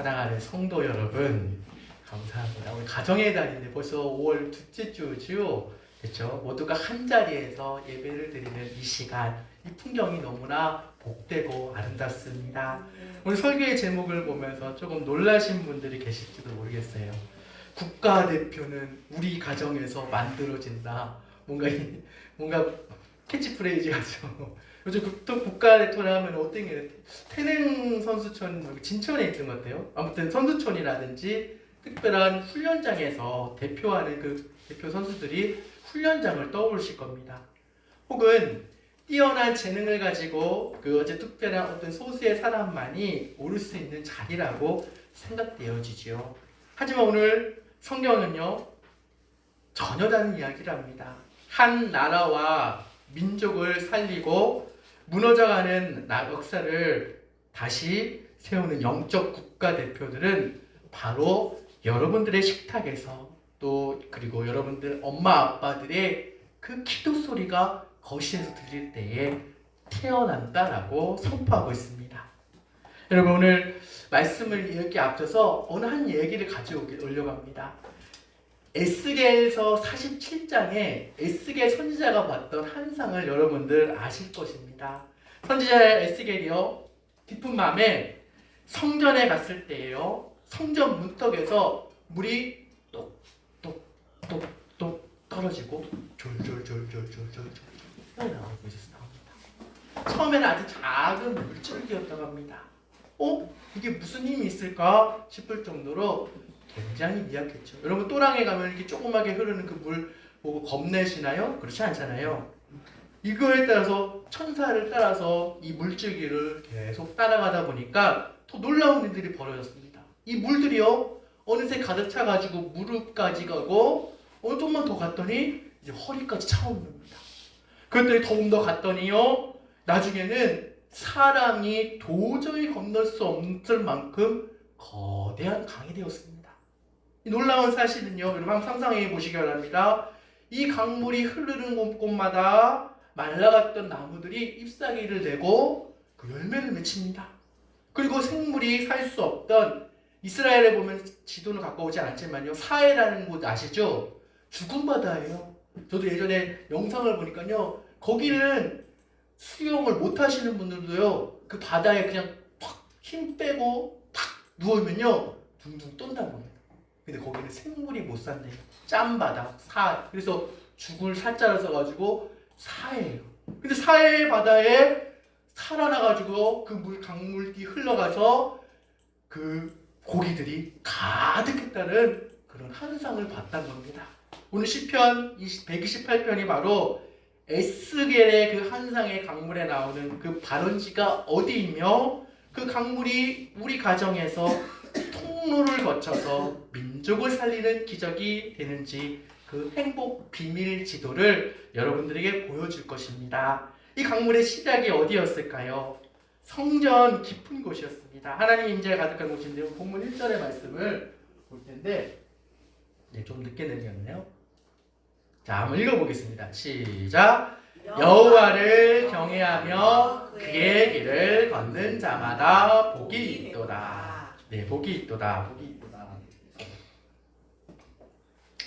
사랑하는 성도 여러분, 감사합니다. 우리 가정의 달인데 벌써 5월 둘째 주죠. 그렇죠? 모두가 한 자리에서 예배를 드리는 이 시간, 이 풍경이 너무나 복되고 아름답습니다. 오늘 설교의 제목을 보면서 조금 놀라신 분들이 계실지도 모르겠어요. 국가대표는 우리 가정에서 만들어진다. 뭔가 캐치프레이즈 같죠. 요즘 국가대표를 하면 어떤 게 태릉 선수촌 진천에 있던 것 같아요. 아무튼 선수촌이라든지 특별한 훈련장에서 대표하는 그 대표 선수들이 훈련장을 떠오르실 겁니다. 혹은 뛰어난 재능을 가지고 그 어제 특별한 어떤 소수의 사람만이 오를 수 있는 자리라고 생각되어지죠. 하지만 오늘 성경은요, 전혀 다른 이야기를 합니다. 한 나라와 민족을 살리고 무너져가는 역사를 다시 세우는 영적 국가대표들은 바로 여러분들의 식탁에서 또 그리고 여러분들 엄마 아빠들의 그 기도 소리가 거실에서 들릴 때에 태어난다라고 선포하고 있습니다. 여러분, 오늘 말씀을 읽기 앞서서 어느 한 얘기를 가져오려고 합니다. 에스겔서 47장에 에스겔 선지자가 봤던 환상을 여러분들 아실 것입니다. 선지자 에스겔이요, 깊은 밤에 성전에 갔을 때에요, 성전 문턱에서 물이 똑똑똑똑 떨어지고 졸졸졸졸졸졸졸 나오고 있었습니다. 처음에는 아주 작은 물줄기였다고 합니다. 이게 무슨 힘이 있을까 싶을 정도로 굉장히 미약했죠. 여러분, 또랑에 가면 이렇게 조그맣게 흐르는 그 물 보고 겁내시나요? 그렇지 않잖아요. 이거에 따라서 천사를 따라서 이 물줄기를 계속 따라가다 보니까 더 놀라운 일들이 벌어졌습니다. 이 물들이요, 어느새 가득 차가지고 무릎까지 가고 조금만 더 갔더니 이제 허리까지 차오르는 겁니다. 그랬더니 조금 더 갔더니요, 나중에는 사람이 도저히 건널 수 없을 만큼 거대한 강이 되었습니다. 이 놀라운 사실은요, 여러분 한번 상상해 보시기 바랍니다. 이 강물이 흐르는 곳마다 말라갔던 나무들이 잎사귀를 내고 그 열매를 맺힙니다. 그리고 생물이 살 수 없던, 이스라엘에 보면 지도는 갖고 오지 않았지만요, 사해라는 곳 아시죠? 죽은 바다예요. 저도 예전에 영상을 보니까요, 거기는 수영을 못 하시는 분들도요, 그 바다에 그냥 팍 힘 빼고 팍 누우면요, 둥둥 떤다고 합니다. 근데 거기는 생물이 못 산대요. 짠바다, 사. 그래서 죽을 사자를 써가지고 사해예요. 근데 사해 바다에 살아나가지고 그 강물이 흘러가서 그 고기들이 가득했다는 그런 환상을 봤다는 겁니다. 오늘 시편 128편이 바로 에스겔의 그 환상의 강물에 나오는 그 발원지가 어디이며 그 강물이 우리 가정에서 통로를 거쳐서 민족을 살리는 기적이 되는지 그 행복 비밀 지도를 여러분들에게 보여줄 것입니다. 이 강물의 시작이 어디였을까요? 성전 깊은 곳이었습니다. 하나님의 임재가 가득한 곳인데요. 본문 1절의 말씀을 볼 텐데, 좀 늦게 내렸네요. 자, 한번 읽어보겠습니다. 시작. 여호와를 경외하며 그의 길을 걷는 자마다 복이 있도다. 네, 복이 있도다. 복이 있도다.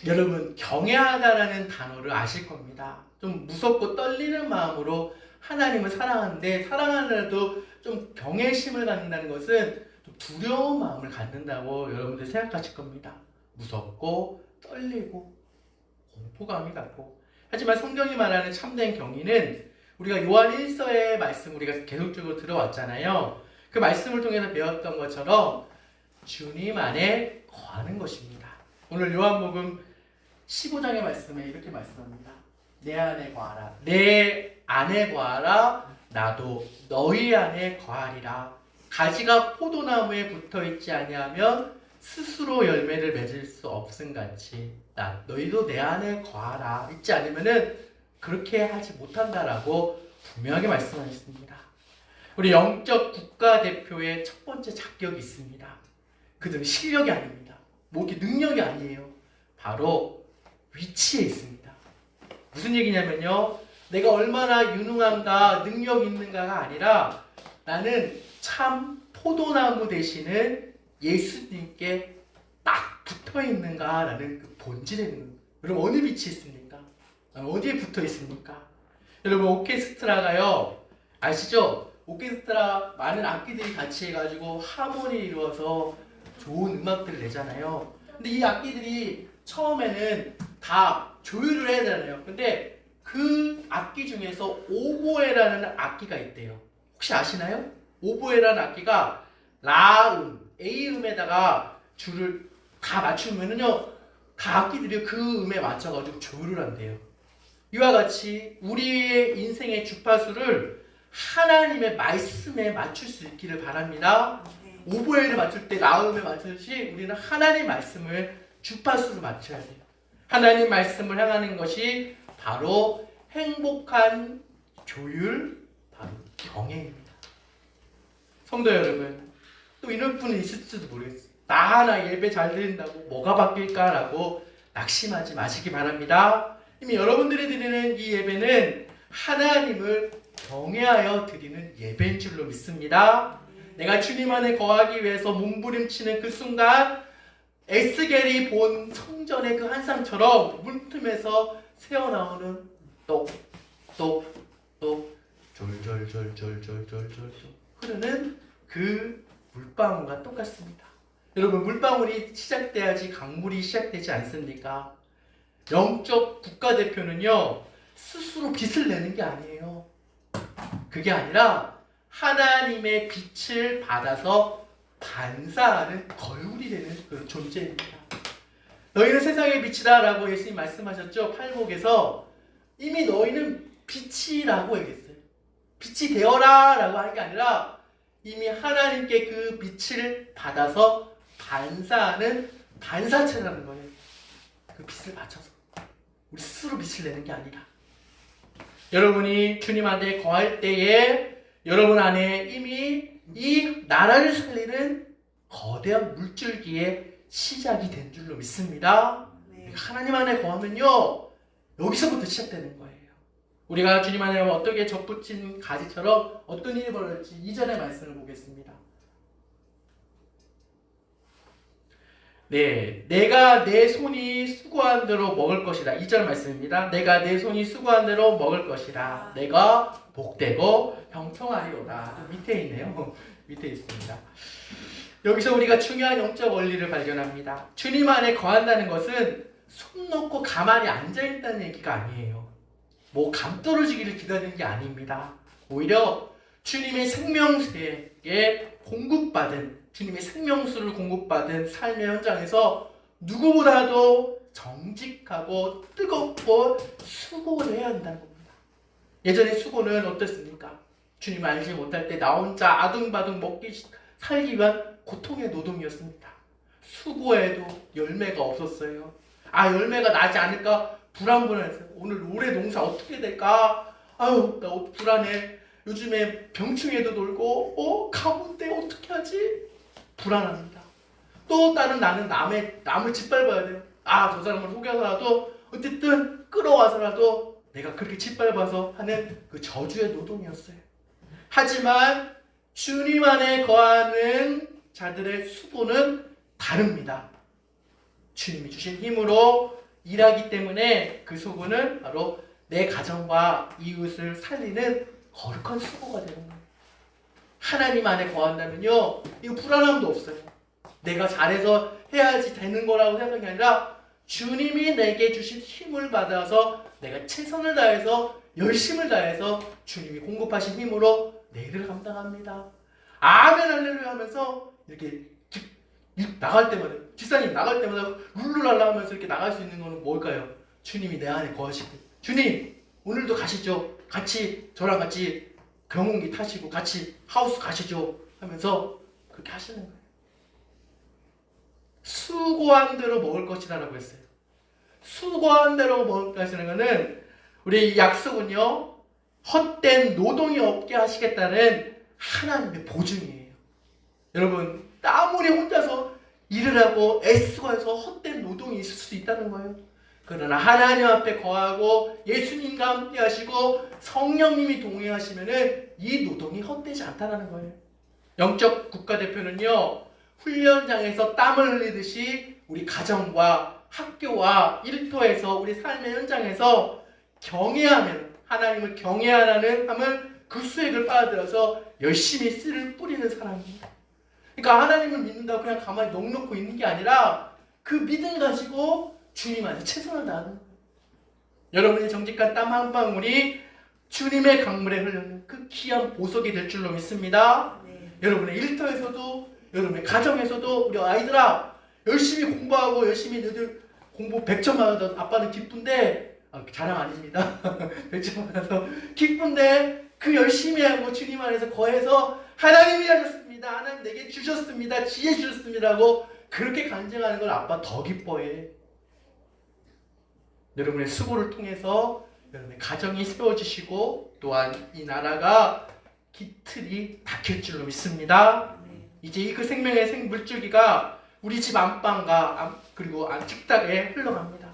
여러분, 경외하다라는 단어를 아실 겁니다. 좀 무섭고 떨리는 마음으로 하나님을 사랑하는데, 사랑하더라도 좀 경외심을 갖는다는 것은 좀 두려운 마음을 갖는다고 여러분들 생각하실 겁니다. 무섭고 떨리고 공포감이 갖고. 하지만 성경이 말하는 참된 경의는 우리가 요한 1서의 말씀 우리가 계속적으로 들어왔잖아요. 그 말씀을 통해서 배웠던 것처럼 주님 안에 거하는 것입니다. 오늘 요한복음 15장의 말씀에 이렇게 말씀합니다. 내 안에 거하라. 내 안에 거하라. 나도 너희 안에 거하리라. 가지가 포도나무에 붙어있지 아니하면 스스로 열매를 맺을 수 없음같이 너희도 내 안에 거하라. 있지 않으면은 그렇게 하지 못한다라고 분명하게 말씀하셨습니다. 우리 영적 국가대표의 첫 번째 자격이 있습니다. 그들은 실력이 아닙니다. 능력이 아니에요. 바로 위치에 있습니다. 무슨 얘기냐면요, 내가 얼마나 유능한가, 능력 있는가가 아니라 나는 참 포도나무 되시는 예수님께 딱 붙어 있는가라는 그 본질에 있는 거예요. 여러분 어느 위치에 있습니까? 어디에 붙어 있습니까? 여러분 오케스트라가요 아시죠? 오케스트라 많은 악기들이 같이 해가지고 하모니를 이루어서 좋은 음악들을 내잖아요. 근데 이 악기들이 처음에는 다 조율을 해야 되잖아요. 근데 그 악기 중에서 오보에라는 악기가 있대요. 혹시 아시나요? 오보에라는 악기가 라음, A음에다가 줄을 다 맞추면은요 다 악기들이 그 음에 맞춰가지고 조율을 한대요. 이와 같이 우리의 인생의 주파수를 하나님의 말씀에 맞출 수 있기를 바랍니다. 오보에를 맞출 때 라음에 맞추듯이 우리는 하나님 말씀을 주파수로 맞춰야 돼요. 하나님 말씀을 향하는 것이 바로 행복한 조율, 바로 경애입니다. 성도 여러분, 또 이런 분은 있을지도 모르겠어요. 나 하나 예배 잘 드린다고 뭐가 바뀔까라고 낙심하지 마시기 바랍니다. 이미 여러분들이 드리는 이 예배는 하나님을 경외하여 드리는 예배인 줄로 믿습니다. 내가 주님 안에 거하기 위해서 몸부림치는 그 순간 에스겔이 본 성전의 그 한상처럼 문틈에서 새어나오는 똑똑똑 졸졸졸졸졸졸졸 흐르는 그 물방울과 똑같습니다. 여러분 물방울이 시작돼야지 강물이 시작되지 않습니까? 영적 국가대표는요 스스로 빛을 내는 게 아니에요. 그게 아니라 하나님의 빛을 받아서 반사하는 거울이 되는 그 존재입니다. 너희는 세상의 빛이다 라고 예수님 말씀하셨죠. 팔복에서 이미 너희는 빛이라고 얘기했어요. 빛이 되어라 라고 하는 게 아니라 이미 하나님께 그 빛을 받아서 반사하는 반사체라는 거예요. 그 빛을 맞춰서 우리 스스로 빛을 내는 게 아니라 여러분이 주님 안에 거할 때에 여러분 안에 이미 이 나라를 살리는 거대한 물줄기의 시작이 된 줄로 믿습니다. 하나님 안에 거하면요 여기서부터 시작되는 거예요. 우리가 주님 안에 어떻게 접붙인 가지처럼 어떤 일이 벌어질지 이전의 말씀을 보겠습니다. 네, 내가 내 손이 수고한 대로 먹을 것이다. 2절 말씀입니다. 내가 내 손이 수고한 대로 먹을 것이다. 내가 복되고 형통하리로다. 밑에 있네요. 밑에 있습니다. 여기서 우리가 중요한 영적 원리를 발견합니다. 주님 안에 거한다는 것은 손 놓고 가만히 앉아있다는 얘기가 아니에요. 뭐 감 떨어지기를 기다리는 게 아닙니다. 오히려 주님의 생명수에 공급받은 주님의 생명수를 공급받은 삶의 현장에서 누구보다도 정직하고 뜨겁고 수고를 해야 한다는 겁니다. 예전에 수고는 어땠습니까? 주님 알지 못할 때 나 혼자 아둥바둥 먹기 살기 위한 고통의 노동이었습니다. 수고해도 열매가 없었어요. 열매가 나지 않을까 불안불안했어요. 오늘 올해 농사 어떻게 될까? 아유 나 불안해. 요즘에 병충해도 돌고 가뭄 때 어떻게 하지? 불안합니다. 또 다른 나는 남을 짓밟아야 돼요. 저 사람을 속여서라도 어쨌든 끌어와서라도 내가 그렇게 짓밟아서 하는 그 저주의 노동이었어요. 하지만 주님 안에 거하는 자들의 수고는 다릅니다. 주님이 주신 힘으로 일하기 때문에 그 수고는 바로 내 가정과 이웃을 살리는 거룩한 수고가 되는 거예요. 하나님 안에 거한다면요 이거 불안함도 없어요. 내가 잘해서 해야지 되는 거라고 생각하는 게 아니라 주님이 내게 주신 힘을 받아서 내가 최선을 다해서 열심을 다해서 주님이 공급하신 힘으로 내 일을 감당합니다. 아멘 할렐루야 하면서 이렇게 나갈 때마다 집사님 나갈 때마다 룰루랄라 하면서 이렇게 나갈 수 있는 거는 뭘까요? 주님이 내 안에 거하시고 주님 오늘도 가시죠. 같이 저랑 같이 경운기 타시고 같이 하우스 가시죠 하면서 그렇게 하시는 거예요. 수고한 대로 먹을 것이라고 했어요. 수고한 대로 먹을 것이라는 것은 우리 약속은요 헛된 노동이 없게 하시겠다는 하나님의 보증이에요. 여러분 아무리 혼자서 일을 하고 애쓰고 해서 헛된 노동이 있을 수 있다는 거예요. 그러나 하나님 앞에 거하고 예수님과 함께 하시고 성령님이 동행하시면은 이 노동이 헛되지 않다는 거예요. 영적 국가대표는요 훈련장에서 땀을 흘리듯이 우리 가정과 학교와 일터에서 우리 삶의 현장에서 경외하면 하나님을 경외하라는 함을 그 수액을 빨아들여서 열심히 씨를 뿌리는 사람입니다. 그러니까 하나님을 믿는다고 그냥 가만히 넋놓고 있는 게 아니라 그 믿음 가지고 주님한테 최선을 다하는 거예요. 여러분의 정직한 땀 한 방울이 주님의 강물에 흐르는 그 귀한 보석이 될 줄로 믿습니다. 여러분의 일터에서도 여러분의 가정에서도 우리 아이들아 열심히 공부하고 열심히 너희들 공부 100점 받아도 아빠는 기쁜데 자랑 아닙니다. 100점 받아서 기쁜데 그 열심히 하고 주님 안에서 거해서 하나님이 하셨습니다. 하나님 내게 주셨습니다. 지혜 주셨습니다라고 그렇게 간증하는 걸 아빠 더 기뻐해. 여러분의 수고를 통해서 여러분의 가정이 세워지시고 또한 이 나라가 기틀이 닦일 줄로 믿습니다. 이제 이 그 생명의 물줄기가 우리 집 안방과 그리고 식탁에 흘러갑니다.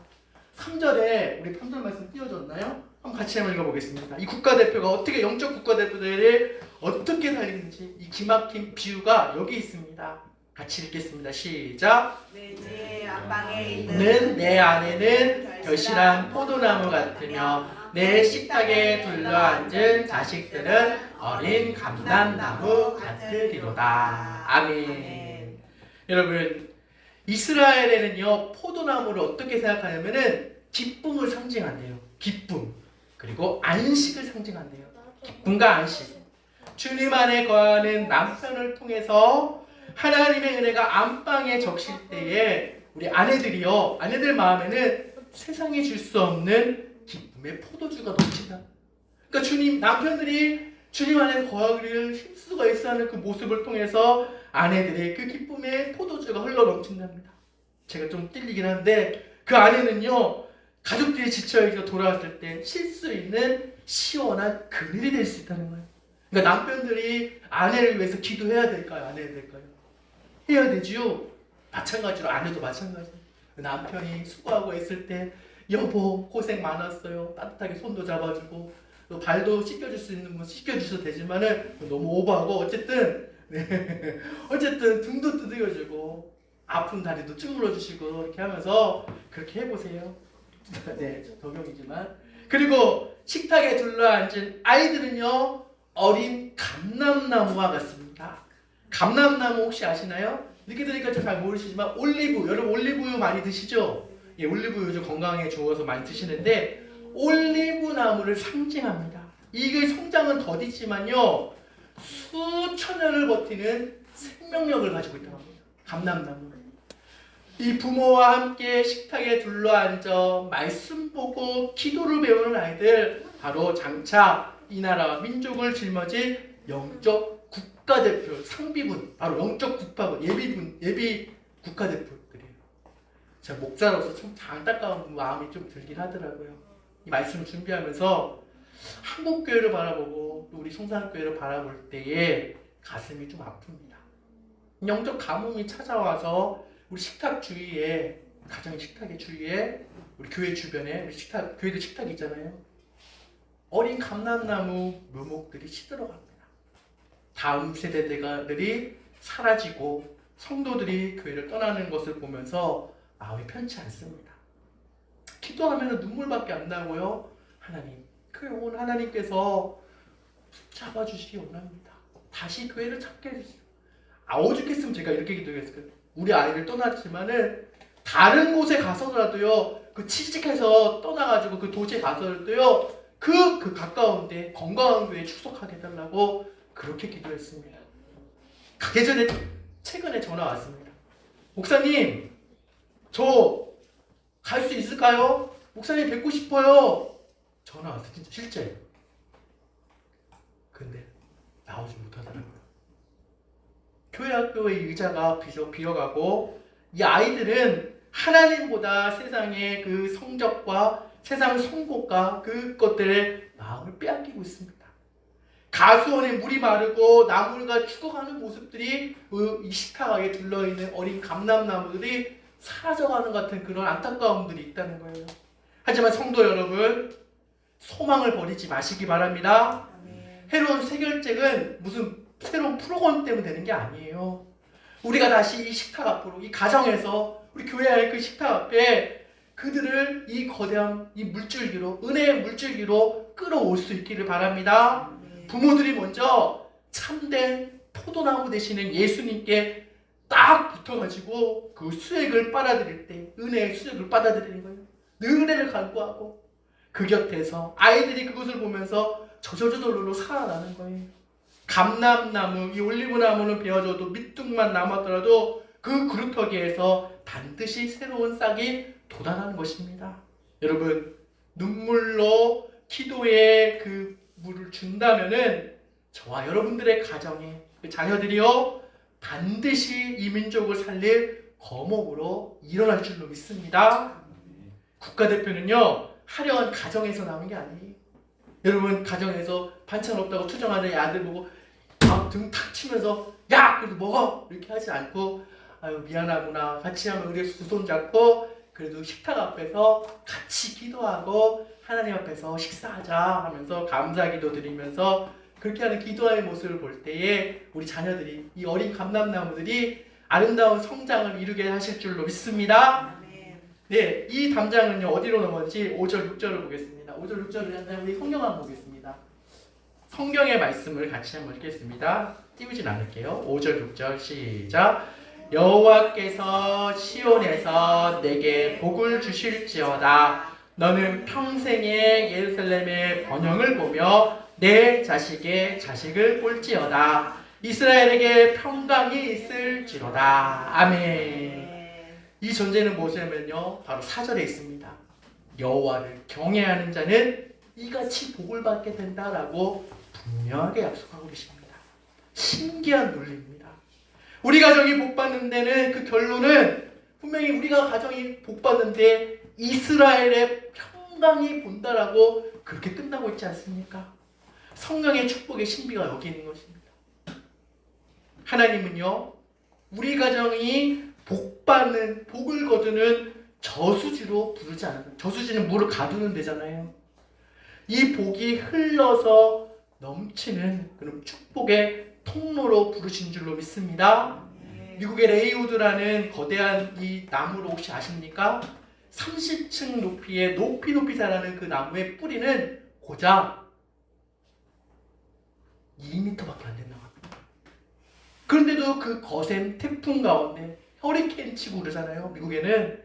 3절에 우리 3절 말씀 띄워졌나요? 한번 같이 한번 읽어보겠습니다. 이 국가대표가 어떻게 영적 국가대표들을 어떻게 살리는지 이 기막힌 비유가 여기 있습니다. 같이 읽겠습니다. 시작. 내 안방에 있는 내 아내는 결실한 포도나무 같으며 내 식탁에 둘러앉은 자식들은 어린 감람나무 같으리로다. 아멘. 여러분, 이스라엘에는요 포도나무를 어떻게 생각하냐면은 기쁨을 상징한대요. 기쁨 그리고 안식을 상징한대요. 기쁨과 안식. 주님 안에 거하는 남편을 통해서 하나님의 은혜가 안방에 적실 때에 우리 아내들이요 아내들 마음에는 세상에 줄 수 없는 기쁨의 포도주가 넘친다. 그러니까 주님 남편들이 주님 안에 거하기를 힘쓰고 애써하는 그 모습을 통해서 아내들의 그 기쁨의 포도주가 흘러 넘친답니다. 제가 좀 찔리긴 한데 그 아내는요 가족들이 지쳐있고 돌아왔을 때 쉴 수 있는 시원한 그늘이 될 수 있다는 거예요. 그러니까 남편들이 아내를 위해서 기도해야 될까요? 안 해야 될까요? 해야 되지요. 마찬가지로 아내도 마찬가지. 남편이 수고하고 있을 때 여보 고생 많았어요. 따뜻하게 손도 잡아주고 또 발도 씻겨줄 수 있는 건 씻겨주셔도 되지만은 너무 오버하고 어쨌든 어쨌든 등도 두드려주고 아픈 다리도 쭈물러주시고 이렇게 하면서 그렇게 해보세요. 네, 적용이지만 그리고 식탁에 둘러앉은 아이들은요 어린 감람나무와 같습니다. 감람나무 혹시 아시나요? 이렇게 들으니까 잘 모르시지만 올리브, 여러분 올리브유 많이 드시죠? 예, 올리브유 좀 건강에 좋아서 많이 드시는데 올리브 나무를 상징합니다. 이게 성장은 더디지만요 수천 년을 버티는 생명력을 가지고 있다고 합니다. 감람나무. 이 부모와 함께 식탁에 둘러앉아 말씀 보고 기도를 배우는 아이들 바로 장차 이 나라와 민족을 짊어질 영적 국가대표 상비군 바로 영적 국가군 예비 국가대표들이에요. 제가 목사로서 좀 안타까운 마음이 좀 들긴 하더라고요. 이 말씀을 준비하면서 한국교회를 바라보고 또 우리 성산교회를 바라볼 때에 가슴이 좀 아픕니다. 영적 가뭄이 찾아와서 우리 식탁 주위에 가정 식탁의 주위에 우리 교회 주변에 우리 식탁 교회도 식탁이 있잖아요. 어린 감람나무 묘목들이 시들어갑니다. 다음 세대들이 사라지고 성도들이 교회를 떠나는 것을 보면서 마음이 편치 않습니다. 기도하면 눈물밖에 안 나고요. 하나님, 그 영혼 하나님께서 붙잡아주시기 원합니다. 다시 교회를 찾게 해주세요. 오죽했으면 제가 이렇게 기도했어요. 우리 아이를 떠났지만은 다른 곳에 가서라도요, 그 취직해서 떠나가지고 그 도시에 가서라도요, 그 가까운데 건강한 교회에 출석하게 해달라고 그렇게 기도했습니다. 가기 전에 최근에 전화 왔습니다. 목사님, 저 갈 수 있을까요? 목사님 뵙고 싶어요. 전화 왔어요. 진짜 실제. 근데 나오지 못하더라고요. 교회 학교의 의자가 비어가고 이 아이들은 하나님보다 세상의 그 성적과 세상 성공과 그것들의 마음을 빼앗기고 있습니다. 가수원에 물이 마르고 나무가 죽어가는 모습들이 이 식탁에 둘러있는 어린 감람나무들이 사라져가는 같은 그런 안타까움들이 있다는 거예요. 하지만 성도 여러분, 소망을 버리지 마시기 바랍니다. 해로운 세결책은 무슨 새로운 프로그램 때문에 되는 게 아니에요. 우리가 다시 이 식탁 앞으로, 이 가정에서 우리 교회 안에 그 식탁 앞에 그들을 이 거대한 이 물줄기로, 은혜의 물줄기로 끌어올 수 있기를 바랍니다. 부모들이 먼저 참된 포도나무 되시는 예수님께 딱 붙어가지고 그 수액을 빨아들일 때, 은혜의 수액을 빨아들이는 거예요. 은혜를 간구하고 그 곁에서 아이들이 그것을 보면서 저절로 살아나는 거예요. 감람나무, 이 올리브나무는 베어져도 밑둥만 남았더라도 그 그루터기에서 반드시 새로운 싹이 돋아나는 것입니다. 여러분, 눈물로 기도의 그 물을 준다면은 저와 여러분들의 가정에 그 자녀들이요 반드시 이 민족을 살릴 거목으로 일어날 줄로 믿습니다. 국가대표는요 화려한 가정에서 나오는 게 아니에요. 여러분, 가정에서 반찬 없다고 투정하는 아들 보고 등 탁 치면서 야 그래도 먹어 이렇게 하지 않고 아유 미안하구나 같이 하면 우리 두 손 잡고 그래도 식탁 앞에서 같이 기도하고 하나님 앞에서 식사하자 하면서 감사기도 드리면서 그렇게 하는 기도의 모습을 볼 때에 우리 자녀들이, 이 어린 감람나무들이 아름다운 성장을 이루게 하실 줄로 믿습니다. 네, 이 담장은요 어디로 넘어지? 5절 6절을 보겠습니다. 5절 6절을 한번 우리 성경 한번 보겠습니다. 성경의 말씀을 같이 한번 읽겠습니다. 띄우진 않을게요. 5절 6절 시작. 여호와께서 시온에서 내게 복을 주실지어다. 너는 평생에 예루살렘의 번영을 보며 내 자식의 자식을 볼지어다. 이스라엘에게 평강이 있을지로다. 아멘. 이 전제는 무엇이냐면요 바로 4절에 있습니다. 여호와를 경외하는 자는 이같이 복을 받게 된다라고 분명하게 약속하고 계십니다. 신기한 논리입니다. 우리 가정이 복받는 데는 그 결론은 분명히 우리가 가정이 복받는데 이스라엘의 평강이 본다라고 그렇게 끝나고 있지 않습니까? 성령의 축복의 신비가 여기 있는 것입니다. 하나님은요 우리 가정이 복받는, 복을 거두는 저수지로 부르지 않아요. 저수지는 물을 가두는 데잖아요. 이 복이 흘러서 넘치는 그런 축복의 통로로 부르신 줄로 믿습니다. 미국의 레이우드라는 거대한 이 나무를 혹시 아십니까? 30층 높이의 높이 자라는 그 나무의 뿌리는 고작 2m밖에 안 된다고 합니다. 그런데도 그 거센 태풍 가운데 허리케인 치고 그러잖아요. 미국에는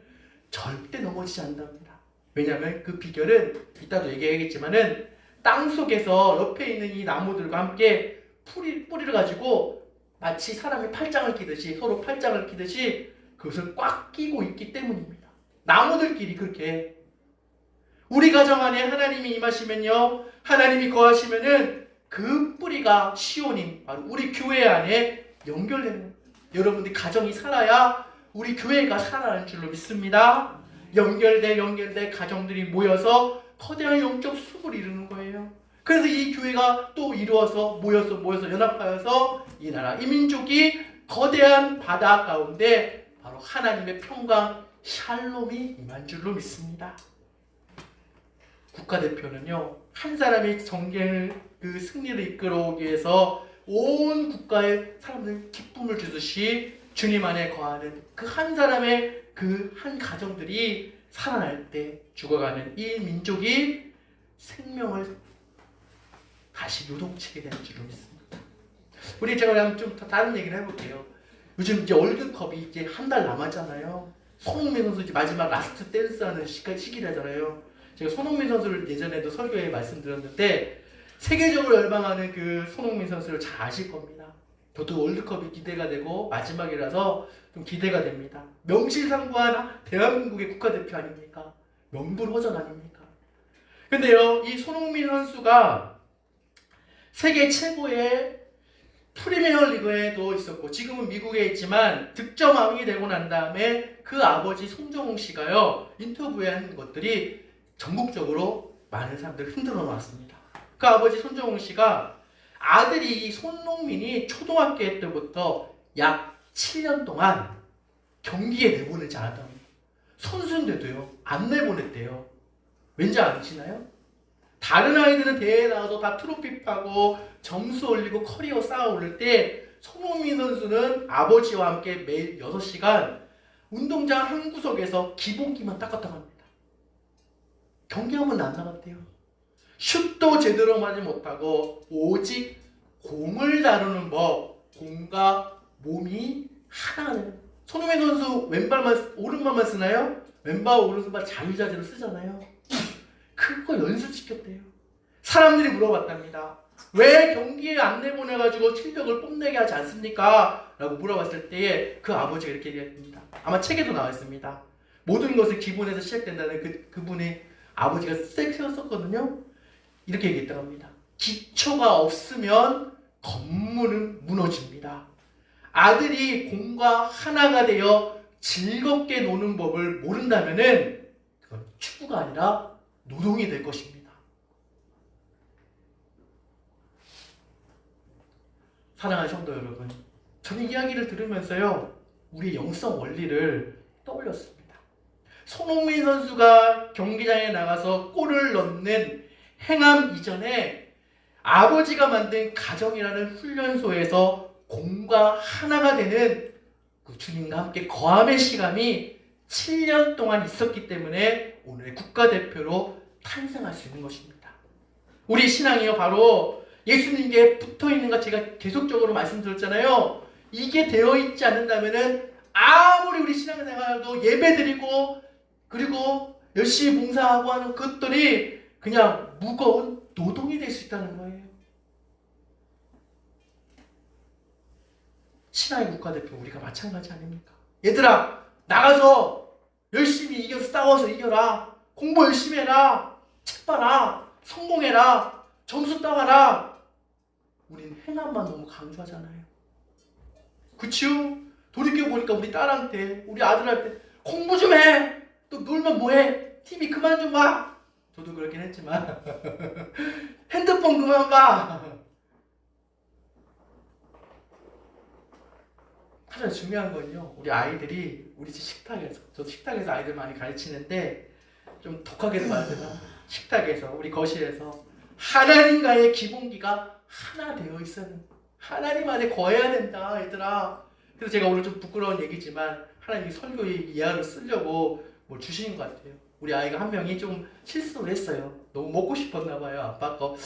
절대 넘어지지 않는답니다. 왜냐하면 그 비결은 이따도 얘기하겠지만은 땅속에서 옆에 있는 이 나무들과 함께 뿌리를 가지고 마치 사람이 팔짱을 끼듯이 서로 팔짱을 끼듯이 그것을 꽉 끼고 있기 때문입니다. 나무들끼리 그렇게 우리 가정 안에 하나님이 임하시면요 하나님이 거하시면은 그 뿌리가 시온인 바로 우리 교회 안에 연결되는 거예요. 여러분들이 가정이 살아야 우리 교회가 살아나는 줄로 믿습니다. 연결돼 가정들이 모여서 거대한 영적 숲을 이루는 거예요. 그래서 이 교회가 또 이루어서 모여서 연합하여서 이 나라 이 민족이 거대한 바다 가운데 바로 하나님의 평강 샬롬이 임한 줄로 믿습니다. 국가대표는요 한 사람이 정계를 그 승리를 이끌어오기 위해서 온 국가의 사람들 기쁨을 주듯이 주님 안에 거하는 그 한 사람의 그 한 가정들이 살아날 때 죽어가는 이 민족이 생명을 다시 요동치게 되는 줄로 믿습니다. 우리 제가 좀 다른 얘기를 해볼게요. 요즘 이제 월드컵이 이제 한 달 남았잖아요. 손흥민 선수 이제 마지막 라스트 댄스하는 시기라잖아요. 제가 손흥민 선수를 예전에도 설교에 말씀드렸는데 세계적으로 열망하는 그 손흥민 선수를 잘 아실 겁니다. 저도 월드컵이 기대가 되고 마지막이라서 좀 기대가 됩니다. 명실상부한 대한민국의 국가대표 아닙니까? 명불허전 아닙니까? 근데요, 이 손흥민 선수가 세계 최고의 프리미어리그에도 있었고 지금은 미국에 있지만 득점왕이 되고 난 다음에 그 아버지 손정웅 씨가요 인터뷰에 한 것들이 전국적으로 많은 사람들을 흔들어 놨습니다. 그 아버지 손정웅 씨가 아들이 손흥민이 초등학교 때부터 약 7년 동안 경기에 내보내지 않았답니다. 선수인데도요 안 내보냈대요. 왠지 아시나요? 다른 아이들은 대회에 나가서 다 트로피 파고 점수 올리고 커리어 쌓아 올릴 때 손흥민 선수는 아버지와 함께 매일 6시간 운동장 한 구석에서 기본기만 닦았다고 합니다. 경기하면 안 나갔대요. 슛도 제대로 맞지 못하고 오직 공을 다루는 법, 공과 몸이 하나가 되는. 손흥민 선수 왼발만 오른발만 쓰나요? 왼발 오른발 자유자재로 쓰잖아요. 그거 연습시켰대요. 사람들이 물어봤답니다. 왜 경기에 안 내보내가지고 실력을 뽐내게 하지 않습니까? 라고 물어봤을 때에 그 아버지가 이렇게 얘기했습니다. 아마 책에도 나와 있습니다. 모든 것은 기본에서 시작된다는 그분의 아버지가 세웠었거든요. 이렇게 얘기했다고 합니다. 기초가 없으면 건물은 무너집니다. 아들이 공과 하나가 되어 즐겁게 노는 법을 모른다면은 그건 축구가 아니라 노동이 될 것입니다. 사랑하는 성도 여러분, 저는 이야기를 들으면서요, 우리의 영성 원리를 떠올렸습니다. 손흥민 선수가 경기장에 나가서 골을 넣는 행함 이전에 아버지가 만든 가정이라는 훈련소에서 공과 하나가 되는 그 주님과 함께 거함의 시간이 7년 동안 있었기 때문에 오늘 국가대표로 탄생할 수 있는 것입니다. 우리 신앙이요, 바로 예수님께 붙어있는 것 제가 계속적으로 말씀드렸잖아요. 이게 되어 있지 않는다면은 아무리 우리 신앙생활도 예배드리고 그리고 열심히 봉사하고 하는 것들이 그냥 무거운 노동이 될 수 있다는 거예요. 신앙의 국가대표 우리가 마찬가지 아닙니까? 얘들아, 나가서 열심히 이겨서 싸워서 이겨라. 공부 열심히 해라. 책 봐라. 성공해라. 점수 따와라. 우린 행함만 너무 강조하잖아요. 그치요? 돌이켜보니까 우리 딸한테, 우리 아들한테 공부 좀 해. 또 놀면 뭐해? TV 그만 좀 봐. 저도 그렇긴 했지만 핸드폰 그만 봐. 가장 중요한 건요, 우리 아이들이 우리 집 식탁에서, 저도 식탁에서 아이들 많이 가르치는데 좀 독하게도 말해야 되나? 식탁에서, 우리 거실에서 하나님과의 기본기가 하나 되어 있어야 된다. 하나님 안에 거해야 된다, 얘들아. 그래서 제가 오늘 좀 부끄러운 얘기지만 하나님이 설교 이하로 쓰려고 뭐 주시는 것 같아요. 우리 아이가 한 명이 좀 실수를 했어요. 너무 먹고 싶었나 봐요, 아빠 거.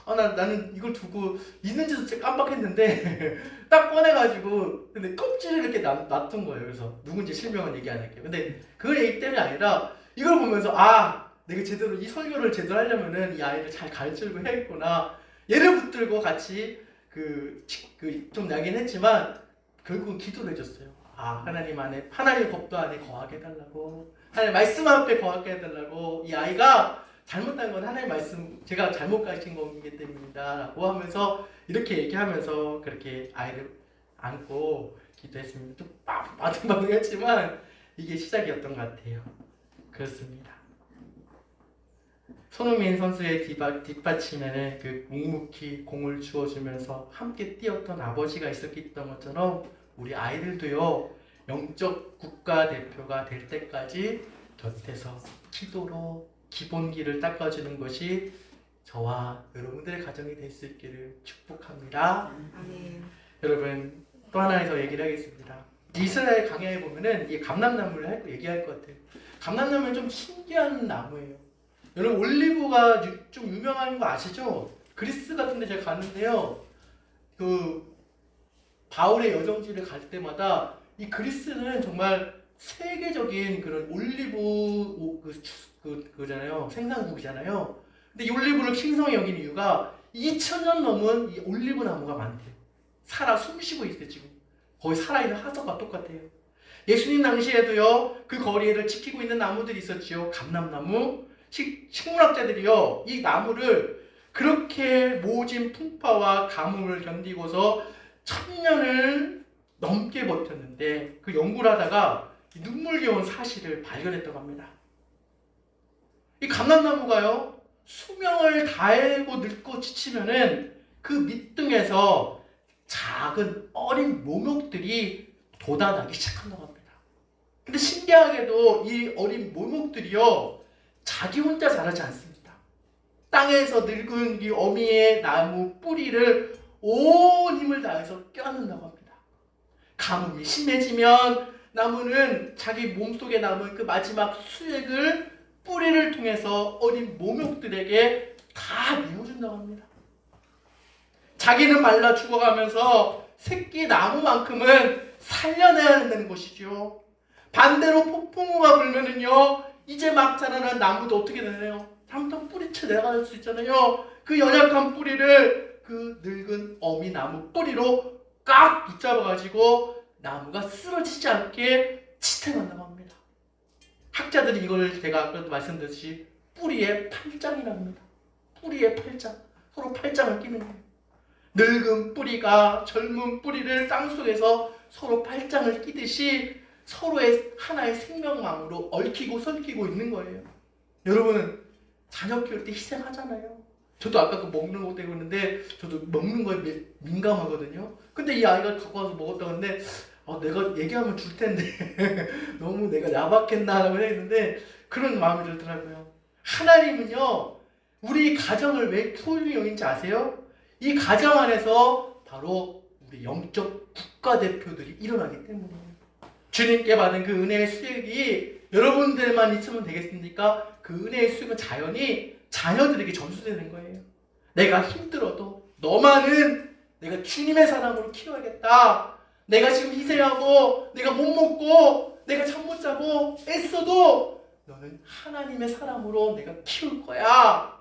나는 이걸 두고 있는지도 깜빡했는데 딱 꺼내가지고 근데 껍질을 이렇게 놔둔 거예요. 그래서 누군지 실명은 얘기 안 할게요. 근데 그 얘기 때문이 아니라 이걸 보면서 내가 제대로 이 설교를 제대로 하려면은 이 아이를 잘 가르치려고 해야겠구나. 얘를 붙들고 같이 좀 나긴 했지만 결국은 기도를 해줬어요. 하나님 안에, 하나님 법도 안에 거하게 해달라고, 하나님 말씀 앞에 거하게 해달라고. 이 아이가 잘못한 건 하나님 말씀, 제가 잘못 가르친 거기 때문입니다 라고 하면서 이렇게 얘기하면서 그렇게 아이를 안고 기도했습니다. 좀 바둥바둥했지만 이게 시작이었던 것 같아요. 그렇습니다. 손흥민 선수의 뒷받침에는 그 묵묵히 공을 주어주면서 함께 뛰었던 아버지가 있었던 것처럼 우리 아이들도요, 영적 국가대표가 될 때까지 곁에서 기도로 기본기를 닦아주는 것이 저와 여러분들의 가정이 될 수 있기를 축복합니다. 아멘. 여러분, 또 하나 더 얘기를 하겠습니다. 이스라엘 강야에 보면은 이 감람나무를 얘기할 것 같아요. 감람나무는 좀 신기한 나무예요. 여러분, 올리브가 좀 유명한 거 아시죠? 그리스 같은 데 제가 갔는데요, 그 바울의 여정지를 갈 때마다 이 그리스는 정말 세계적인 그런 올리브 그잖아요. 생산국이잖아요. 근데 이 올리브를 킹성히 여기는 이유가 2000년 넘은 이 올리브 나무가 많대요. 살아 숨쉬고 있어요. 지금 거의 살아있는 화석과 똑같아요. 예수님 당시에도요, 그 거리를 지키고 있는 나무들이 있었지요. 감람나무. 식물학자들이요, 이 나무를 그렇게 모진 풍파와 가뭄을 견디고서 1000년을 넘게 버텼는데 그 연구를 하다가 눈물겨운 사실을 발견했다고 합니다. 이 감람나무가요, 수명을 다하고 늙고 지치면은 그 밑둥에서 작은 어린 모목들이 돋아나기 시작한다고 합니다. 근데 신기하게도 이 어린 모목들이요, 자기 혼자 자라지 않습니다. 땅에서 늙은 이 어미의 나무 뿌리를 온 힘을 힘을 다해서 껴안는다고 합니다. 가뭄이 심해지면 나무는 자기 몸속에 남은 그 마지막 수액을 뿌리를 통해서 어린 모목들에게 다 내어준다고 합니다. 자기는 말라 죽어가면서 새끼 나무만큼은 살려내야 한다는 것이죠. 반대로 폭풍우가 불면은요, 이제 막 자라난 나무도 어떻게 되나요? 잠깐 뿌리채 내려갈 수 있잖아요. 그 연약한 뿌리를 그 늙은 어미나무 뿌리로 꽉 붙잡아가지고 나무가 쓰러지지 않게 지탱한다고 합니다. 학자들이 이걸 제가 아까도 말씀드렸듯이 뿌리의 팔짱이라고 합니다. 뿌리의 팔짱. 서로 팔짱을 끼는 거예요. 늙은 뿌리가 젊은 뿌리를 땅속에서 서로 팔짱을 끼듯이 서로의 하나의 생명망으로 얽히고 설키고 있는 거예요. 여러분은 자녀 키울 때 희생하잖아요. 저도 아까 그 먹는 거 때문에 그러는데 저도 먹는 거에 민감하거든요. 근데 이 아이가 갖고 와서 먹었다고 하는데 내가 얘기하면 줄 텐데 너무 내가 야박했나라고 했는데 그런 마음이 들더라고요. 하나님은요, 우리 가정을 왜 소중히 여긴지 아세요? 이 가정 안에서 바로 우리 영적 국가대표들이 일어나기 때문이에요. 주님께 받은 그 은혜의 수익이 여러분들만 있으면 되겠습니까? 그 은혜의 수익은 자연히 자녀들에게 전수되는 거예요. 내가 힘들어도 너만은 내가 주님의 사람으로 키워야겠다. 내가 지금 희생하고 내가 못 먹고 내가 잠 못 자고 애써도 너는 하나님의 사람으로 내가 키울 거야.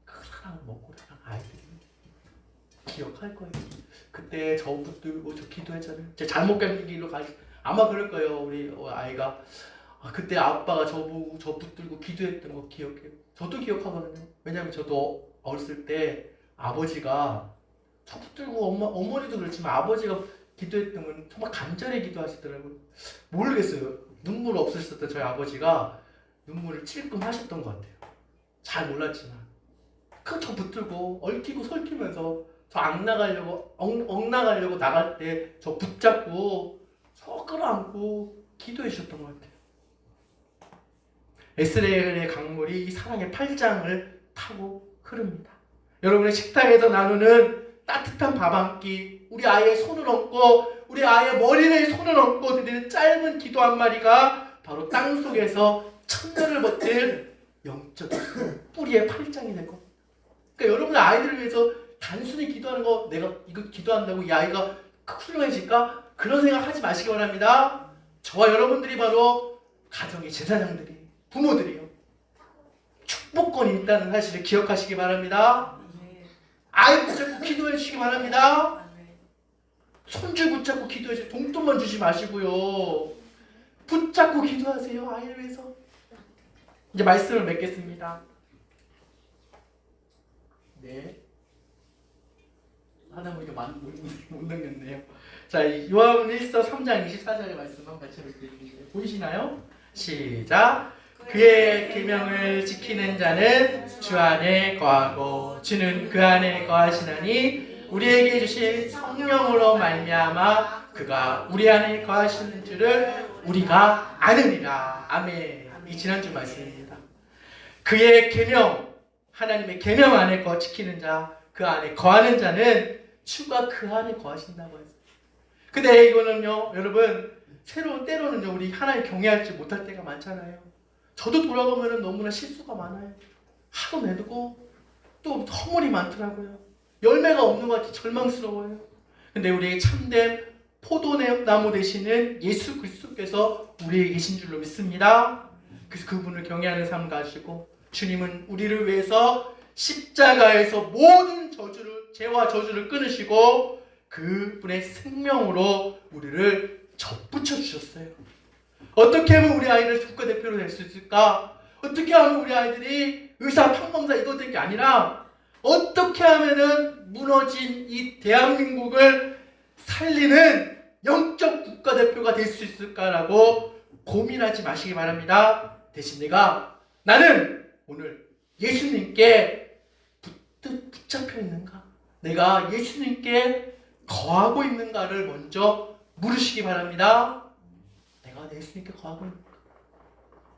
그 사랑을 먹고 자란 아이들이 기억할 거예요. 그때 저 붙들고 저 기도했잖아요. 제 잘못 가는 길로 가지. 아마 그럴 거예요. 우리 아이가 그때 아빠가 저보고 저 붙들고 기도했던 거 기억해요. 저도 기억하거든요. 왜냐하면 저도 어렸을 때 아버지가 저 붙들고 어머니도 그렇지만 아버지가 기도했던 건 정말 간절히 기도하시더라고요. 모르겠어요. 눈물 없으셨던 저희 아버지가 눈물을 찔끔 하셨던 것 같아요. 잘 몰랐지만 저 붙들고 얽히고 설키면서 저 엉나가려고 나갈 때 저 붙잡고 저 끌어안고 기도해 주셨던 것 같아요. 에스겔의 강물이 이 사랑의 팔짱을 타고 흐릅니다. 여러분의 식탁에서 나누는 따뜻한 밥 한 끼, 우리 아이의 손을 얹고 우리 아이의 머리에 손을 얹고 드리는 짧은 기도 한 마디가 바로 땅속에서 천년을 버틸 영적 뿌리의 팔짱이 될 겁니다. 그러니까 여러분의 아이들을 위해서 단순히 기도하는 거, 내가 이거 기도한다고 이 아이가 훌륭해질까? 그런 생각 하지 마시기 바랍니다. 저와 여러분들이 바로 가정의 제사장들이, 부모들이요. 축복권이 있다는 사실을 기억하시기 바랍니다. 아이 붙잡고 기도해 주시기 바랍니다. 손주 붙잡고 기도해 주시고 동돈만 주지 마시고요. 붙잡고 기도하세요. 아이를 위해서. 이제 말씀을 맺겠습니다. 네. 하다 보니까 못 넘겼네요. 자, 요한일서 3장 24절의 말씀 한번 같이 읽겠습니다. 보이시나요? 시작. 그의 계명을 지키는 자는 주 안에 거하고 주는 그 안에 거하시나니 우리에게 주신 성령으로 말미암아 그가 우리 안에 거하시는 줄을 우리가 아느니라. 아멘. 이 지난주 말씀입니다. 그의 계명, 하나님의 계명 안에 지키는 자, 그 안에 거하는 자는 주가 그 안에 거하신다고 했어요. 근데 이거는요, 여러분, 때로는요, 우리 하나님 경외할지 못할 때가 많잖아요. 저도 돌아가면 너무나 실수가 많아요. 하도 내두고 또 허물이 많더라고요. 열매가 없는 것 같이 절망스러워요. 근데 우리의 참된 포도나무 되시는 예수 그리스도께서 우리에게 계신 줄로 믿습니다. 그래서 그분을 경외하는 삶 가지고 주님은 우리를 위해서 십자가에서 모든 죄와 저주를 끊으시고 그분의 생명으로 우리를 접붙여 주셨어요. 어떻게 하면 우리 아이를 국가대표로 낼 수 있을까? 어떻게 하면 우리 아이들이 의사, 판검사 이거 될 게 아니라 어떻게 하면은 무너진 이 대한민국을 살리는 영적 국가대표가 될 수 있을까라고 고민하지 마시기 바랍니다. 대신 나는 오늘 예수님께 붙잡혀 있는가? 내가 예수님께 거하고 있는가를 먼저 물으시기 바랍니다. 내가 예수님께 거하고 있는가?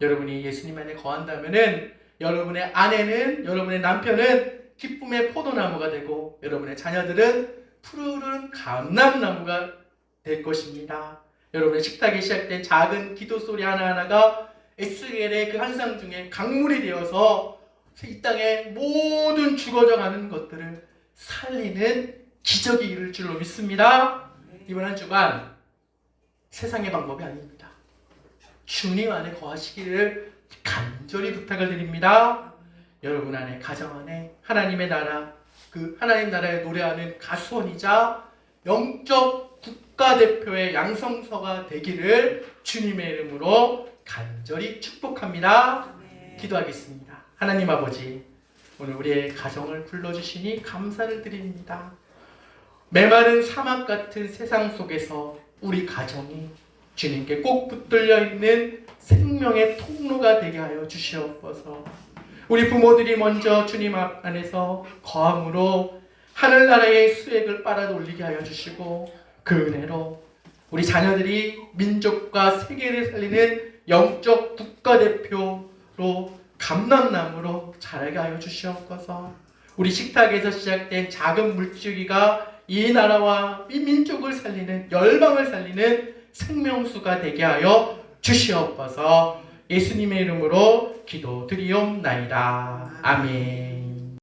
여러분이 예수님 안에 거한다면은 여러분의 아내는, 여러분의 남편은 기쁨의 포도나무가 되고 여러분의 자녀들은 푸르른 감람나무가 될 것입니다. 여러분의 식탁에 시작된 작은 기도 소리 하나하나가 에스겔의 그 환상 중에 강물이 되어서 이 땅의 모든 죽어져가는 것들을 살리는 기적이 이룰 줄로 믿습니다. 이번 한 주간 세상의 방법이 아닙니다. 주님 안에 거하시기를 간절히 부탁을 드립니다. 여러분 안에, 가정 안에 하나님의 나라, 그 하나님 나라에 노래하는 가수원이자 영적 국가대표의 양성서가 되기를 주님의 이름으로 간절히 축복합니다. 기도하겠습니다. 하나님 아버지, 오늘 우리의 가정을 불러주시니 감사를 드립니다. 메마른 사막 같은 세상 속에서 우리 가정이 주님께 꼭 붙들려 있는 생명의 통로가 되게 하여 주시옵소서. 우리 부모들이 먼저 주님 안에서 거함으로 하늘나라의 수액을 빨아올리게 하여 주시고 그 은혜로 우리 자녀들이 민족과 세계를 살리는 영적 국가대표로 감람나무로 자라게 하여 주시옵소서. 우리 식탁에서 시작된 작은 물줄기가 이 나라와 이 민족을 살리는, 열방을 살리는 생명수가 되게 하여 주시옵소서. 예수님의 이름으로 기도드리옵나이다. 아멘.